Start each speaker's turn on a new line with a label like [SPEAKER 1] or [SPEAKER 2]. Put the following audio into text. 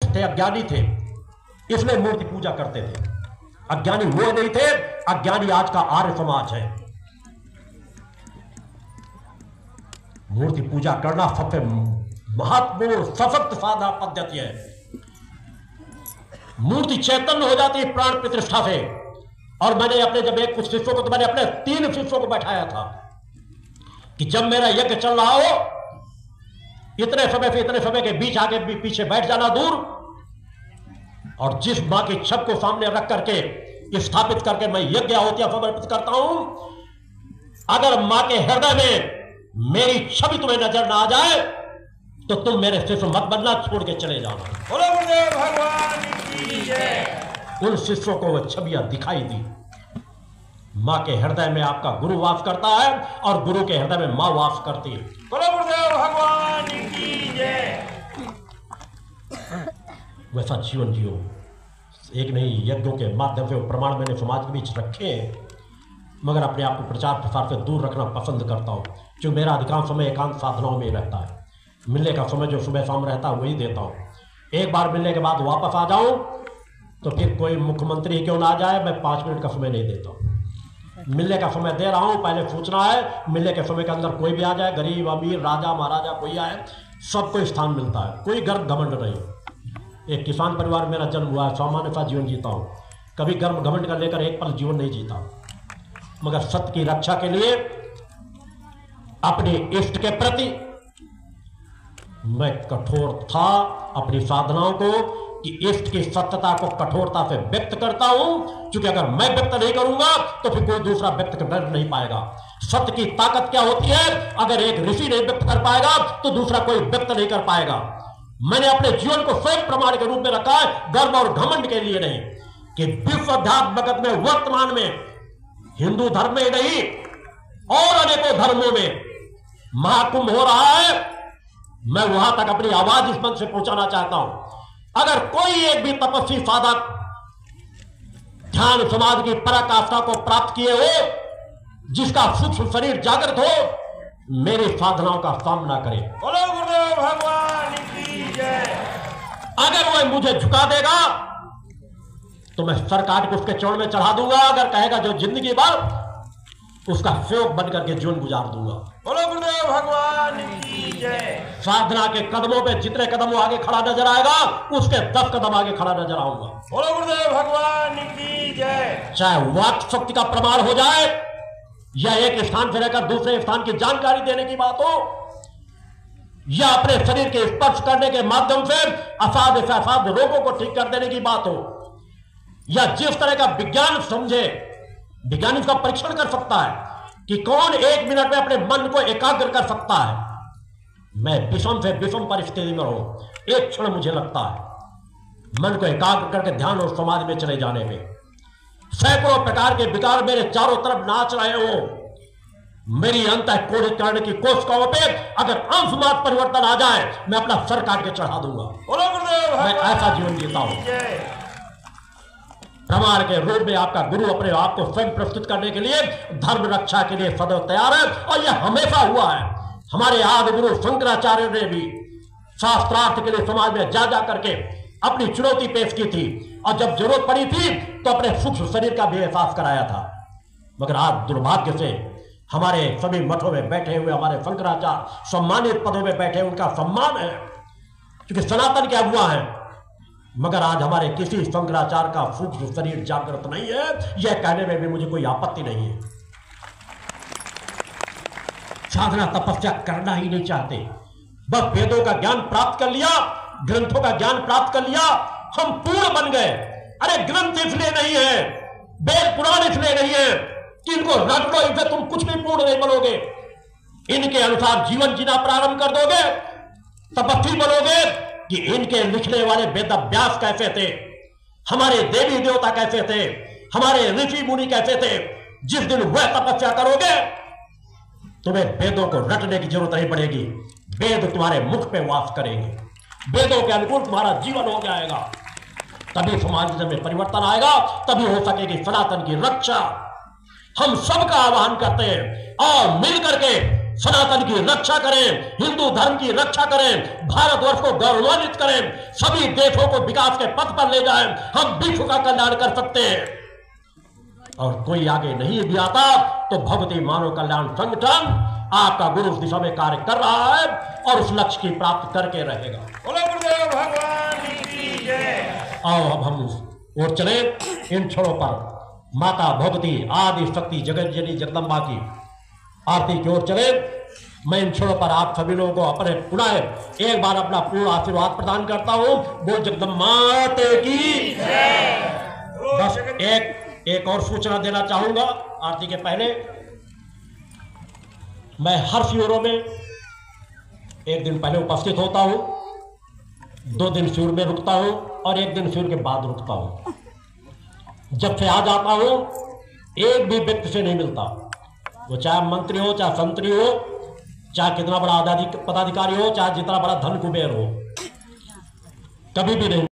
[SPEAKER 1] मूर्ख थे, अज्ञानी थे, इसलिए मूर्ति पूजा करते थे। अज्ञानी वो नहीं थे, अज्ञानी आज का आर्य समाज है। मूर्ति पूजा करना सबसे महत्वपूर्ण सशक्त साधना पद्धति है। मूर्ति चैतन्य हो जाती है प्राण प्रतिष्ठा से। और मैंने अपने जब एक कुछ शिष्यों को, तो मैंने अपने 3 शिष्यों को बैठाया था कि जब मेरा यज्ञ चल रहा हो, इतने समय से इतने समय के बीच आगे पीछे बैठ जाना दूर, और जिस मां की छब को सामने रख करके स्थापित करके मैं यज्ञ आहुतियां समर्पित करता हूं, अगर मां के हृदय में मेरी छवि तुम्हें नजर ना आ जाए तो तुम मेरे शिष्य मत बनना, छोड़ के चले जाना।
[SPEAKER 2] बोलो गुरुदेव भगवान की जय।
[SPEAKER 1] उन शिष्यों को वह छवियां दिखाई दी। मां के हृदय में आपका गुरु वास करता है और गुरु के हृदय में मां वास करती है।
[SPEAKER 2] बोलो गुरुदेव भगवान की जय।
[SPEAKER 1] वैसा जीवन जियो। एक नहीं, यज्ञों के माध्यम से वो प्रमाण मैंने समाज के बीच रखे हैं, मगर अपने आप को प्रचार प्रसार से दूर रखना पसंद करता हूँ, क्योंकि मेरा अधिकांश समय एकांत साधनाओं में रहता है। मिलने का समय जो सुबह शाम रहता है वही देता हूँ। एक बार मिलने के बाद वापस आ जाऊँ तो फिर कोई मुख्यमंत्री क्यों ना आ जाए, मैं 5 मिनट का समय नहीं देता हूँ। मिलने का समय दे रहा हूँ, पहले सोचना है। मिलने के समय के अंदर कोई भी आ जाए, गरीब अमीर राजा महाराजा कोई आए, सबको स्थान मिलता है, कोई गर्व घमंड नहीं। एक किसान परिवार मेरा जन्म हुआ है, सामान्य सा जीवन जीता हूँ, कभी गर्व घमंड का लेकर एक पल जीवन नहीं जीता, मगर सत्य की रक्षा के लिए अपने इष्ट के प्रति मैं कठोर था। अपनी साधनाओं को कि इष्ट की सत्यता को कठोरता से व्यक्त करता हूं, क्योंकि अगर मैं व्यक्त नहीं करूंगा तो फिर कोई दूसरा व्यक्त कर नहीं पाएगा। सत्य की ताकत क्या होती है, अगर एक ऋषि नहीं व्यक्त कर पाएगा तो दूसरा कोई व्यक्त नहीं कर पाएगा। मैंने अपने जीवन को स्वयं प्रमाण के रूप में रखा है, गर्व और घमंड के लिए नहीं, कि विश्व अध्यात्म जगत में वर्तमान में हिंदू धर्म में नहीं और अनेकों धर्मों में महाकुंभ हो रहा है। मैं वहां तक अपनी आवाज इस मंच से पहुंचाना चाहता हूं। अगर कोई एक भी तपस्वी साधक ध्यान समाधि की पराकाष्ठा को प्राप्त किए हो, जिसका सूक्ष्म शरीर जागृत हो, मेरी साधनाओं का सामना करे।
[SPEAKER 2] बोलो गुरुदेव भगवान की जय।
[SPEAKER 1] अगर वह मुझे झुका देगा तो मैं सर काट के उसके चरण में चढ़ा दूंगा। अगर कहेगा जो जिंदगी भर, उसका सेवक बनकर के जीवन गुजार दूंगा।
[SPEAKER 2] बोलो गुरुदेव भगवान की जय।
[SPEAKER 1] साधना के कदमों पे जितने कदम वो आगे खड़ा नजर आएगा, उसके 10 कदम आगे खड़ा नजर आऊंगा।
[SPEAKER 2] बोलो गुरुदेव भगवान की जय।
[SPEAKER 1] चाहे वाक शक्ति का प्रमाण हो जाए या एक स्थान से रहकर दूसरे स्थान की जानकारी देने की बात हो, या अपने शरीर के स्पर्श करने के माध्यम से असाध्य से असाध्य रोगों को ठीक कर देने की बात हो, या जिस तरह का विज्ञान समझे, विज्ञान इसका परीक्षण कर सकता है कि कौन 1 मिनट में अपने मन को एकाग्र कर सकता है। मैं विषम से विषम परिस्थिति में हूं, एक क्षण मुझे लगता है मन को एकाग्र करके ध्यान और समाधि में चले जाने में, सैकड़ों प्रकार के विकार मेरे चारों तरफ नाच रहे हो, मेरी अंतःकोण करने की कोशिकाओं पे अगर अंश मात्र परिवर्तन आ जाए, मैं अपना सर काट के चढ़ा दूंगा।
[SPEAKER 2] बोलो गुरुदेव
[SPEAKER 1] मैं ऐसा जीवन जीता हूं। प्रमाण के रूप में आपका गुरु अपने आप को स्वयं प्रस्तुत करने के लिए, धर्म रक्षा के लिए सदैव तैयार है, और यह हमेशा हुआ है। हमारे आदि गुरु शंकराचार्य ने भी शास्त्रार्थ के लिए समाज में जा करके अपनी चुनौती पेश की थी, और जब जरूरत पड़ी थी तो अपने सूक्ष्म शरीर का भी एहसास कराया था। मगर आज दुर्भाग्य से हमारे सभी मठों में बैठे हुए हमारे शंकराचार्य सम्मानित पदों में बैठे, उनका सम्मान है क्योंकि सनातन के अगुआ है, मगर आज हमारे किसी शंकराचार्य का सूक्ष्म शरीर जागृत नहीं है। यह कहने में भी मुझे कोई आपत्ति नहीं है। साधना तपस्या करना ही नहीं चाहते, बस वेदों का ज्ञान प्राप्त कर लिया, ग्रंथों का ज्ञान प्राप्त कर लिया, हम पूर्ण बन गए। अरे ग्रंथ इसलिए नहीं है, वेद पुराण इसलिए नहीं है कि इनको रट लो, इनसे तुम कुछ भी पूर्ण नहीं बनोगे। इनके अनुसार जीवन जीना प्रारंभ कर दोगे, तपस्वी बनोगे कि इनके लिखने वाले वेद व्यास कैसे थे, हमारे देवी देवता कैसे थे, हमारे ऋषि मुनि कैसे थे। जिस दिन वह तपस्या करोगे, तुम्हें वेदों को रटने की जरूरत नहीं पड़ेगी, वेद तुम्हारे मुख पे वास करेंगे, वेदों के अनुकूल तुम्हारा जीवन हो जाएगा। तभी समाज में परिवर्तन आएगा, तभी हो सकेगी सनातन की रक्षा। हम सबका आह्वान करते हैं और मिल करके सनातन की रक्षा करें, हिंदू धर्म की रक्षा करें, भारतवर्ष को गौरवान्वित करें, सभी देशों को विकास के पथ पर ले जाएं। हम विश्व का कल्याण कर सकते हैं। और कोई आगे नहीं भी आता तो भगवती मानव कल्याण संगठन आपका गुरु उस दिशा में कार्य कर रहा है और उस लक्ष्य की प्राप्त करके रहेगा।
[SPEAKER 2] बोलो गुरुदेव भगवान की जय।
[SPEAKER 1] आओ अब हम और चले इन क्षणों पर माता भगवती आदि शक्ति जगत जननी जगदम्बा की आरती की ओर चले। मैं इन क्षणों पर आप सभी लोगों को अपने पुनः एक बार अपना पूर्ण आशीर्वाद प्रदान करता हूं। बोल जगदम्बा माता की बस एक और सूचना देना चाहूंगा आरती के पहले। मैं हर शिविरों में एक दिन पहले उपस्थित होता हूं, 2 दिन शिविर में रुकता हूं और 1 दिन शिविर के बाद रुकता हूं। जब से आ जाता हूं एक भी व्यक्ति से नहीं मिलता, वो चाहे मंत्री हो, चाहे संतरी हो, चाहे कितना बड़ा पदाधिकारी हो, चाहे जितना बड़ा धन कुबेर हो, कभी भी नहीं